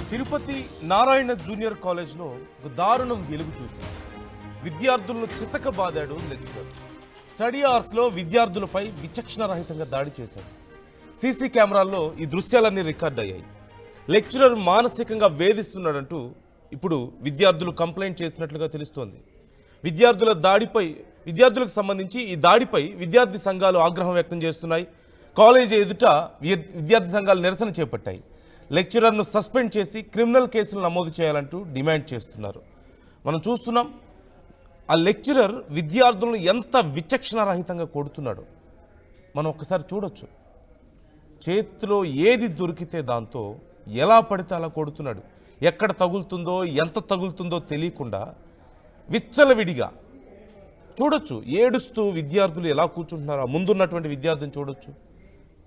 Tirupati Narayana junior కాలేజ్లో ఒక దారుణం వెలుగు చూసింది. విద్యార్థులను చితకబాదాడు లెక్చరర్. స్టడీ అవర్స్లో విద్యార్థులపై విచక్షణరహితంగా దాడి చేశాడు. సీసీ కెమెరాల్లో ఈ దృశ్యాలన్నీ రికార్డ్ అయ్యాయి. లెక్చరర్ మానసికంగా వేధిస్తున్నాడంటూ ఇప్పుడు విద్యార్థులు కంప్లైంట్ చేసినట్లుగా తెలుస్తోంది. విద్యార్థులకు సంబంధించి ఈ దాడిపై విద్యార్థి సంఘాలు ఆగ్రహం వ్యక్తం చేస్తున్నాయి. కాలేజీ ఎదుట విద్యార్థి సంఘాలు నిరసన చేపట్టాయి. లెక్చరర్ను సస్పెండ్ చేసి క్రిమినల్ కేసులు నమోదు చేయాలంటూ డిమాండ్ చేస్తున్నారు. మనం చూస్తున్నాం ఆ లెక్చరర్ విద్యార్థులను ఎంత విచక్షణరహితంగా కొడుతున్నాడు. మనం ఒక్కసారి చూడొచ్చు. చేతిలో ఏది దొరికితే దాంతో ఎలా పడితే అలా కొడుతున్నాడు. ఎక్కడ తగులుతుందో ఎంత తగులుతుందో తెలియకుండా విచ్చలవిడిగా చూడొచ్చు. ఏడుస్తూ విద్యార్థులు ఎలా కూర్చుంటున్నారో ముందున్నటువంటి విద్యార్థిని చూడొచ్చు.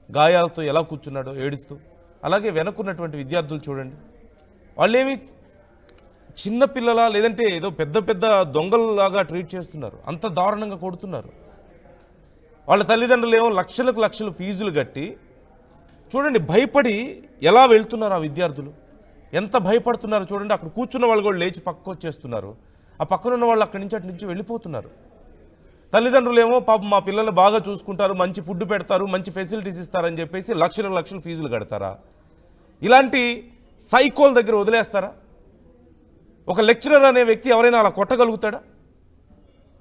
గాయాలతో ఎలా కూర్చున్నాడో ఏడుస్తూ. అలాగే వెనక్కున్నటువంటి విద్యార్థులు చూడండి. వాళ్ళేమి చిన్నపిల్లలా లేదంటే ఏదో పెద్ద పెద్ద దొంగలలాగా ట్రీట్ చేస్తున్నారు. అంత దారుణంగా కొడుతున్నారు. వాళ్ళ తల్లిదండ్రులు ఏమో లక్షలు ఫీజులు కట్టి చూడండి భయపడి ఎలా వెళ్తున్నారు ఆ విద్యార్థులు. ఎంత భయపడుతున్నారు చూడండి. అక్కడ కూర్చున్న వాళ్ళు కూడా లేచి పక్కకు వచ్చేస్తున్నారు. ఆ పక్కనున్న వాళ్ళు అక్కడి నుంచి అటు నుంచి వెళ్ళిపోతున్నారు. తల్లిదండ్రులు ఏమో పాపం మా పిల్లల్ని బాగా చూసుకుంటారు, మంచి ఫుడ్ పెడతారు, మంచి ఫెసిలిటీస్ ఇస్తారని చెప్పేసి లక్షలు ఫీజులు కడతారా? ఇలాంటి సైకోల దగ్గర వదిలేస్తారా? ఒక లెక్చరర్ అనే వ్యక్తి ఎవరైనా అలా కొట్టగలుగుతాడా?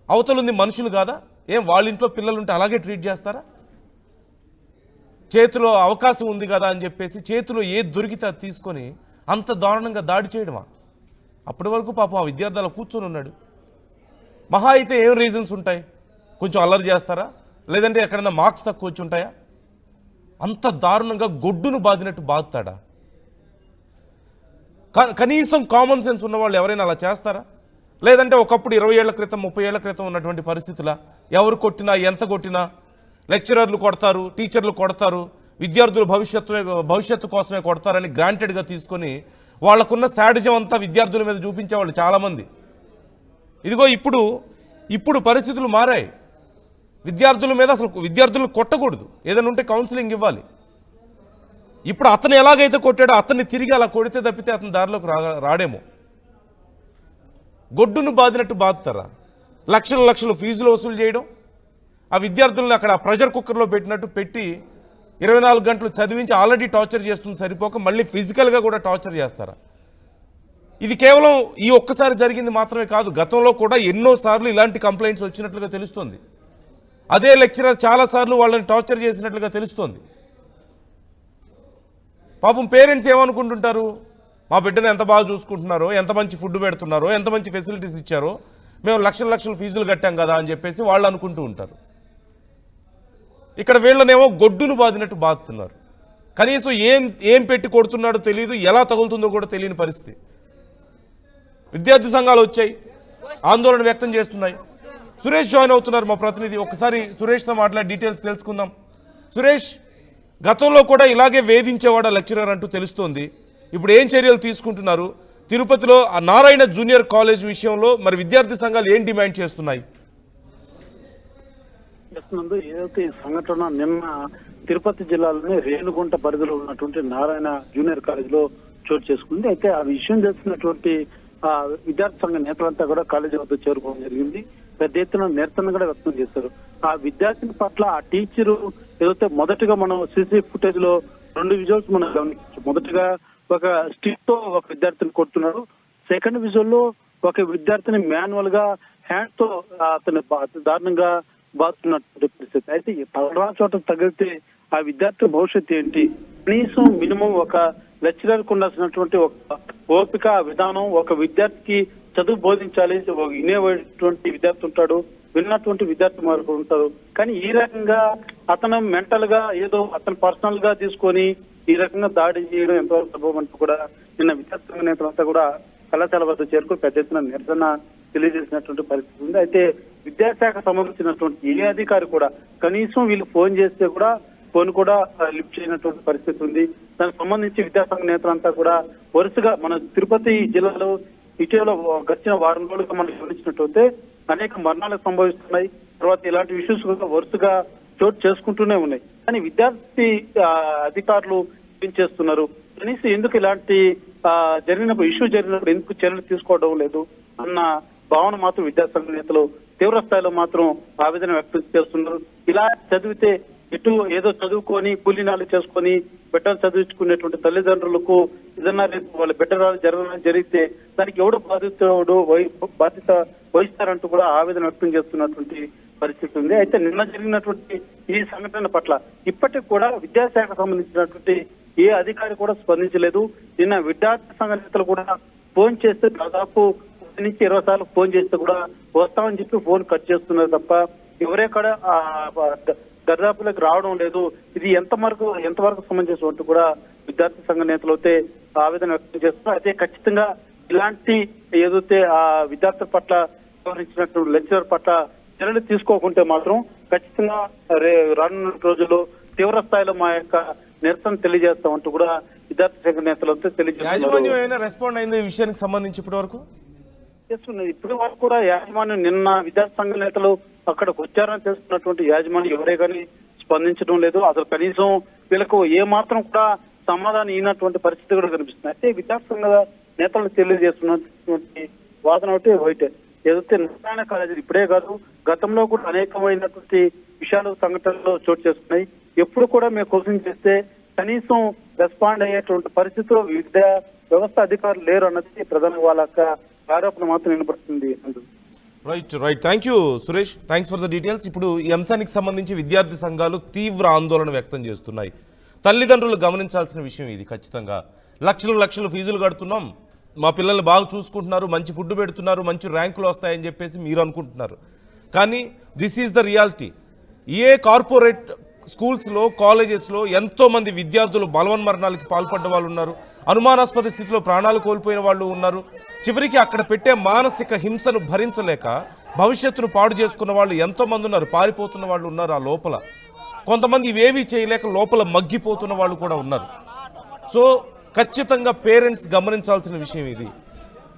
అవతలుంది మనుషులు కాదా? ఏం వాళ్ళ ఇంట్లో పిల్లలుంటే అలాగే ట్రీట్ చేస్తారా? చేతిలో అవకాశం ఉంది కదా అని చెప్పేసి చేతిలో ఏది దొరికితే అది తీసుకొని అంత దారుణంగా దాడి చేయడమా? అప్పటి వరకు పాపం ఆ విద్యార్థి అలా కూర్చొని ఉన్నాడు. మహా అయితే ఏం రీజన్స్ ఉంటాయి? కొంచెం అల్లరి చేస్తారా? లేదంటే ఎక్కడైనా మార్క్స్ తక్కువ వచ్చి ఉంటాయా? అంత దారుణంగా గొడ్డును బాదినట్టు బాదుతాడా? కనీసం కామన్ సెన్స్ ఉన్నవాళ్ళు ఎవరైనా అలా చేస్తారా? లేదంటే ఒకప్పుడు 20 ఏళ్ల క్రితం 30 ఏళ్ల క్రితం ఉన్నటువంటి పరిస్థితుల ఎవరు కొట్టినా ఎంత కొట్టినా లెక్చరర్లు కొడతారు, టీచర్లు కొడతారు, విద్యార్థుల భవిష్యత్తు కోసమే కొడతారని గ్రాంటెడ్గా తీసుకొని వాళ్లకున్న శాడిజం అంతా విద్యార్థుల మీద చూపించేవాళ్ళు చాలామంది. ఇదిగో ఇప్పుడు పరిస్థితులు మారాయి. విద్యార్థుల మీద అసలు విద్యార్థులను కొట్టకూడదు, ఏదైనా ఉంటే కౌన్సిలింగ్ ఇవ్వాలి. ఇప్పుడు అతను ఎలాగైతే కొట్టాడో అతన్ని తిరిగి అలా కొడితే తప్పితే అతని దారిలోకి రాడేమో. గొడ్డును బాదినట్టు బాదుతారా? లక్షలు ఫీజులు వసూలు చేయడం, ఆ విద్యార్థులను అక్కడ ప్రెషర్ కుక్కర్లో పెట్టినట్టు పెట్టి 24 గంటలు చదివించి ఆల్రెడీ టార్చర్ చేస్తుంది సరిపోక మళ్ళీ ఫిజికల్గా కూడా టార్చర్ చేస్తారా? ఇది కేవలం ఈ ఒక్కసారి జరిగింది మాత్రమే కాదు, గతంలో కూడా ఎన్నోసార్లు ఇలాంటి కంప్లైంట్స్ వచ్చినట్లుగా తెలుస్తోంది. అదే లెక్చరర్ చాలాసార్లు వాళ్ళని టార్చర్ చేసినట్లుగా తెలుస్తోంది. పాపం పేరెంట్స్ ఏమనుకుంటుంటారు? మా బిడ్డను ఎంత బాగా చూసుకుంటున్నారో, ఎంత మంచి ఫుడ్ పెడుతున్నారో, ఎంత మంచి ఫెసిలిటీస్ ఇచ్చారో, మేము లక్షలు ఫీజులు కట్టాం కదా అని చెప్పేసి వాళ్ళు అనుకుంటూ ఉంటారు. ఇక్కడ వీళ్ళనేమో గొడ్డును బాదినట్టు బాదుతున్నారు. కనీసం ఏం పెట్టి కొడుతున్నాడో తెలియదు, ఎలా తగులుతుందో కూడా తెలియని పరిస్థితి. విద్యార్థి సంఘాలు వచ్చాయి, ఆందోళన వ్యక్తం చేస్తున్నాయి. సురేష్ జాయిన్ అవుతున్నారు, మా ప్రతినిధి. ఒకసారి సురేష్తో మాట్లాడి డీటెయిల్స్ తెలుసుకుందాం. సురేష్, గతంలో కూడా ఇలాగే వేధించేవాడు లెక్చరర్ అంటూ తెలుస్తోంది. ఇప్పుడు ఏం చర్యలు తీసుకుంటున్నారు? తిరుపతిలో ఆ నారాయణ జూనియర్ కాలేజ్ విషయంలో మరి విద్యార్థి సంఘాలు ఏం డిమాండ్ చేస్తున్నాయి? ఏదైతే ఈ సంఘటన నిన్న తిరుపతి జిల్లాలోని రేణుగుంట పరిధిలో ఉన్నటువంటి నారాయణ జూనియర్ కాలేజ్ లో చోటు చేసుకుంది. అయితే ఆ విషయం తెలిసినటువంటి విద్యార్థి సంఘ నేతలంతా కూడా కాలేజీ వద్ద చేరుకోవడం జరిగింది. పెద్ద ఎత్తున నిరసన కూడా వ్యక్తం చేశారు. ఆ విద్యార్థిని పట్ల ఆ టీచరు ఏదైతే మొదటగా మనం సీసీ ఫుటేజ్ లో 2 విజువల్స్ మనం గమనించవచ్చు. మొదటగా ఒక స్టిక్ తో ఒక విద్యార్థిని కొడుతున్నాడు. సెకండ్ విజువల్ లో ఒక విద్యార్థిని మాన్యువల్ గా హ్యాండ్ తో అతను దారుణంగా బాగుతున్నటువంటి పరిస్థితి. అయితే పదరా చోట తగిలితే ఆ విద్యార్థి భవిష్యత్తు ఏంటి? కనీసం మినిమం ఒక లెక్చరర్ కు ఉండాల్సినటువంటి ఒక ఓపిక విధానం, ఒక విద్యార్థికి చదువు బోధించాలి. వినేటువంటి విద్యార్థి ఉంటాడు, విన్నటువంటి విద్యార్థి మరొక ఉంటారు. కానీ ఈ రకంగా అతను మెంటల్ గా ఏదో అతను పర్సనల్ గా తీసుకొని ఈ రకంగా దాడి చేయడం ఎంతవరకు సంభవం అంటూ కూడా నిన్న విద్యార్థి సంఘ నేతలంతా కూడా కళాశాల వద్ద చేరుకుని పెద్ద ఎత్తున నిరసన తెలియజేసినటువంటి పరిస్థితి ఉంది. అయితే విద్యాశాఖ సంబంధించినటువంటి ఏ అధికారి కూడా కనీసం వీళ్ళు ఫోన్ చేస్తే కూడా ఫోన్ కూడా లిఫ్ట్ చేయనటువంటి పరిస్థితి ఉంది. దానికి సంబంధించి విద్యాసంఘ నేతలంతా కూడా వరుసగా మన తిరుపతి జిల్లాలో ఇటీవల గడిచిన వారం రోజులుగా మనం గమనించినట్లయితే అనేక మరణాలు సంభవిస్తున్నాయి. తర్వాత ఇలాంటి ఇష్యూస్ కూడా వరుసగా చోటు చేసుకుంటూనే ఉన్నాయి. కానీ విద్యార్థి అధికారులు ఏం చేస్తున్నారు? కనీసం ఎందుకు ఇలాంటి జరిగినప్పుడు ఇష్యూ జరిగినప్పుడు ఎందుకు చర్యలు తీసుకోవడం లేదు అన్న భావన మాత్రం విద్యాసంఘ నేతలు తీవ్ర స్థాయిలో మాత్రం ఆవేదన వ్యక్తం చేస్తున్నారు. ఇలా చదివితే ఇటు ఏదో చదువుకొని కూలీనాలు చేసుకొని బిడ్డలు చదివించుకునేటువంటి తల్లిదండ్రులకు ఏదన్నా రేపు వాళ్ళ బిడ్డరాలు జరిగితే దానికి ఎవడు బాధ్యత వహిస్తారంటూ కూడా ఆవేదన వ్యక్తం చేస్తున్నటువంటి పరిస్థితి ఉంది. అయితే నిన్న జరిగినటువంటి ఈ సంఘటన పట్ల ఇప్పటికి కూడా విద్యాశాఖ సంబంధించినటువంటి ఏ అధికారి కూడా స్పందించలేదు. నిన్న విద్యార్థి సంఘ నేతలు కూడా ఫోన్ చేస్తే దాదాపు 10 నుంచి 20 సార్లు ఫోన్ చేస్తే కూడా వస్తామని చెప్పి ఫోన్ కట్ చేస్తున్నారు తప్ప ఎవరెక్కడ దర్దాపులకు రావడం లేదు. ఇది ఎంతవరకు సమంజసం అంటూ కూడా విద్యార్థి సంఘ నేతలు అయితే ఆవేదన వ్యక్తం చేస్తున్నారు. అయితే ఖచ్చితంగా ఇలాంటి ఏదైతే ఆ విద్యార్థుల పట్ల వ్యవహరించినటువంటి లెక్చరర్ పట్ల చర్యలు తీసుకోకుంటే మాత్రం ఖచ్చితంగా రానున్న రోజుల్లో తీవ్ర స్థాయిలో మా యొక్క నిరసన తెలియజేస్తామంటూ కూడా విద్యార్థి సంఘ నేతలతో తెలియజేస్తున్నారు. రెస్పాండ్ అయింది ఈ విషయానికి సంబంధించి ఇప్పటి వరకు చేస్తున్నది. ఇప్పటి వరకు కూడా యాజమాన్యం నిన్న విద్యార్థి సంఘ నేతలు అక్కడికి వచ్చారని చేస్తున్నటువంటి యాజమాన్యం ఎవరే కానీ స్పందించడం లేదు. అసలు కనీసం వీళ్ళకు ఏ మాత్రం కూడా సమాధానం ఇవ్వనటువంటి పరిస్థితి కూడా కనిపిస్తుంది. అయితే విద్యార్థి సంఘ నేతలు తెలియజేస్తున్నటువంటి వాదన ఒకటి వైటే ఏదైతే నారాయణ కాలేజీలు ఇప్పుడే కాదు గతంలో కూడా అనేకమైనటువంటి విషయాలు సంఘటనలు చోటు చేసుకున్నాయి. ఎప్పుడు కూడా మేము క్వశ్చన్ చేస్తే కనీసం రెస్పాండ్ అయ్యేటువంటి పరిస్థితిలో విద్యా వ్యవస్థ అధికారులు లేరు అన్నది ప్రధాన వాళ్ళ ఆరోపణ మాత్రం వినపడుతుంది. Right thank you Suresh, thanks for the details. ఇప్పుడు ఈ అంశానికి సంబంధించి విద్యార్థి సంఘాలు తీవ్ర ఆందోళన వ్యక్తం చేస్తున్నాయి. తల్లిదండ్రులు గమనించాల్సిన విషయం ఇది. ఖచ్చితంగా లక్షలు ఫీజులు కడుతున్నాం, మా పిల్లల్ని బాగా చూసుకుంటున్నారు, మంచి ఫుడ్ పెడుతున్నారు, మంచి ర్యాంకులు వస్తాయని చెప్పేసి మీరు అనుకుంటున్నారు. కానీ this is the reality. A corporate స్కూల్స్లో కాలేజెస్లో ఎంతోమంది విద్యార్థులు బలవన్మరణాలకి పాల్పడ్డ వాళ్ళు ఉన్నారు, అనుమానాస్పద స్థితిలో ప్రాణాలు కోల్పోయిన వాళ్ళు ఉన్నారు. చివరికి అక్కడ పెట్టే మానసిక హింసను భరించలేక భవిష్యత్తును పాడు చేసుకున్న వాళ్ళు ఎంతోమంది ఉన్నారు, పారిపోతున్న వాళ్ళు ఉన్నారు. ఆ లోపల కొంతమంది ఇవేవీ చేయలేక లోపల మగ్గిపోతున్న వాళ్ళు కూడా ఉన్నారు. సో ఖచ్చితంగా పేరెంట్స్ గమనించాల్సిన విషయం ఇది.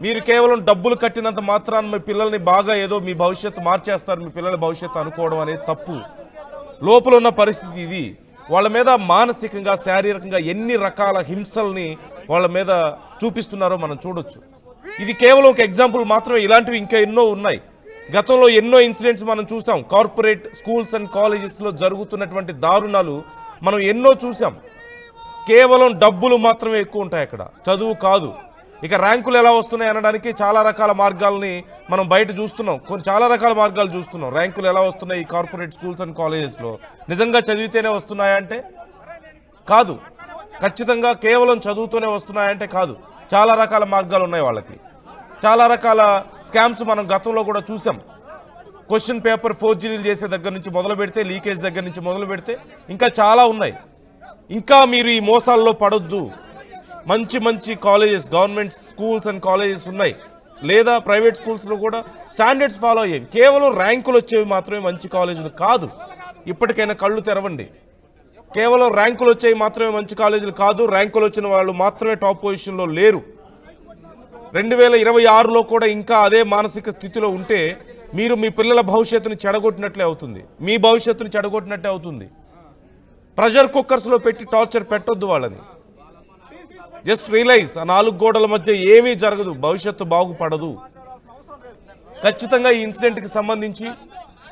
మీరు కేవలం డబ్బులు కట్టినంత మాత్రాన మీ పిల్లల్ని బాగా ఏదో మీ భవిష్యత్తు మార్చేస్తారు, మీ పిల్లల భవిష్యత్తు అనుకోవడం అనేది తప్పు. లోపల ఉన్న పరిస్థితి ఇది. వాళ్ళ మీద మానసికంగా శారీరకంగా ఎన్ని రకాల హింసల్ని వాళ్ళ మీద చూపిస్తున్నారో మనం చూడొచ్చు. ఇది కేవలం ఒక ఎగ్జాంపుల్ మాత్రమే, ఇలాంటివి ఇంకా ఎన్నో ఉన్నాయి. గతంలో ఎన్నో ఇన్సిడెంట్స్ మనం చూసాం. కార్పొరేట్ స్కూల్స్ అండ్ కాలేజెస్లో జరుగుతున్నటువంటి దారుణాలు మనం ఎన్నో చూసాం. కేవలం డబ్బులు మాత్రమే ఎక్కువ ఉంటాయి అక్కడ, చదువు కాదు. ఇక ర్యాంకులు ఎలా వస్తున్నాయి అనడానికి చాలా రకాల మార్గాల్ని మనం బయట చూస్తున్నాం, చాలా రకాల మార్గాలు చూస్తున్నాం. ర్యాంకులు ఎలా వస్తున్నాయి ఈ కార్పొరేట్ స్కూల్స్ అండ్ కాలేజెస్లో? నిజంగా చదివితేనే వస్తున్నాయంటే కాదు, ఖచ్చితంగా కేవలం చదువుతూనే వస్తున్నాయంటే కాదు. చాలా రకాల మార్గాలు ఉన్నాయి వాళ్ళకి. చాలా రకాల స్కామ్స్ మనం గతంలో కూడా చూసాం. క్వశ్చన్ పేపర్ ఫోర్జరీలు చేసే దగ్గర నుంచి మొదలు పెడితే, లీకేజ్ దగ్గర నుంచి మొదలు పెడితే ఇంకా చాలా ఉన్నాయి. ఇంకా మీరు ఈ మోసాల్లో పడొద్దు. మంచి colleges, government schools and colleges ఉన్నాయి, లేదా ప్రైవేట్ స్కూల్స్లో కూడా స్టాండర్డ్స్ ఫాలో అయ్యేవి. కేవలం ర్యాంకులు వచ్చేవి మాత్రమే మంచి కాలేజీలు కాదు. ఇప్పటికైనా కళ్ళు తెరవండి. కేవలం ర్యాంకులు వచ్చేవి మాత్రమే మంచి కాలేజీలు కాదు, ర్యాంకులు వచ్చిన వాళ్ళు మాత్రమే టాప్ పొజిషన్లో లేరు. 2026లో కూడా ఇంకా అదే మానసిక స్థితిలో ఉంటే మీరు మీ పిల్లల భవిష్యత్తుని చెడగొట్టినట్లే అవుతుంది, మీ భవిష్యత్తుని చెడగొట్టినట్టే అవుతుంది. ప్రెషర్ కుక్కర్స్లో పెట్టి టార్చర్ పెట్టొద్దు వాళ్ళని. జస్ట్ రియలైజ్, ఆ 4 గోడల మధ్య ఏమీ జరగదు, భవిష్యత్తు బాగుపడదు. ఖచ్చితంగా ఈ ఇన్సిడెంట్కి సంబంధించి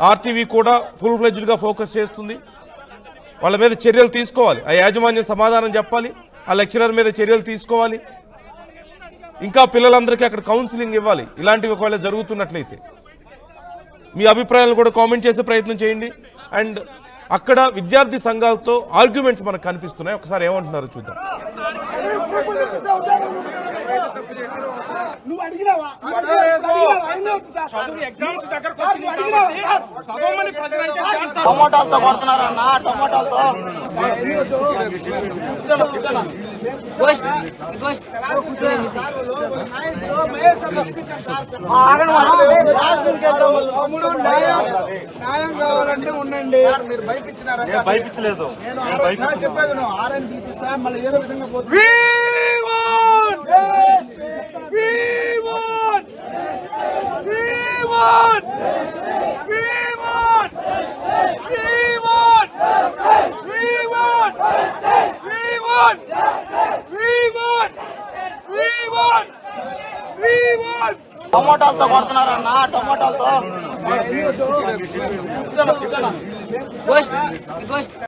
ఆర్టీవీ కూడా ఫుల్ ఫ్లెడ్జ్డ్గా ఫోకస్ చేస్తుంది. వాళ్ళ మీద చర్యలు తీసుకోవాలి, ఆ యాజమాన్యం సమాధానం చెప్పాలి, ఆ లెక్చరర్ మీద చర్యలు తీసుకోవాలి. ఇంకా పిల్లలందరికీ అక్కడ కౌన్సిలింగ్ ఇవ్వాలి. ఇలాంటివి ఒకవేళ జరుగుతున్నట్లయితే మీ అభిప్రాయాలు కూడా కామెంట్ చేసే ప్రయత్నం చేయండి. అండ్ అక్కడ విద్యార్థి సంఘాలతో ఆర్గ్యుమెంట్స్ మనకు కనిపిస్తున్నాయి. ఒకసారి ఏమంటున్నారో చూద్దాం. టొమాటోలతో కొడుతున్నారన్న, టొమాటోలతో న్యాయం కావాలంటే ఉండండి. మీరు భయపించినారా? భయపించలేదు, చెప్పాను. ఆర్ఎన్ చూపిస్తా, మళ్ళీ ఏదో విధంగా పోతుంది. We టమోటాలతో కొడుతున్నారన్న టమోటాలతో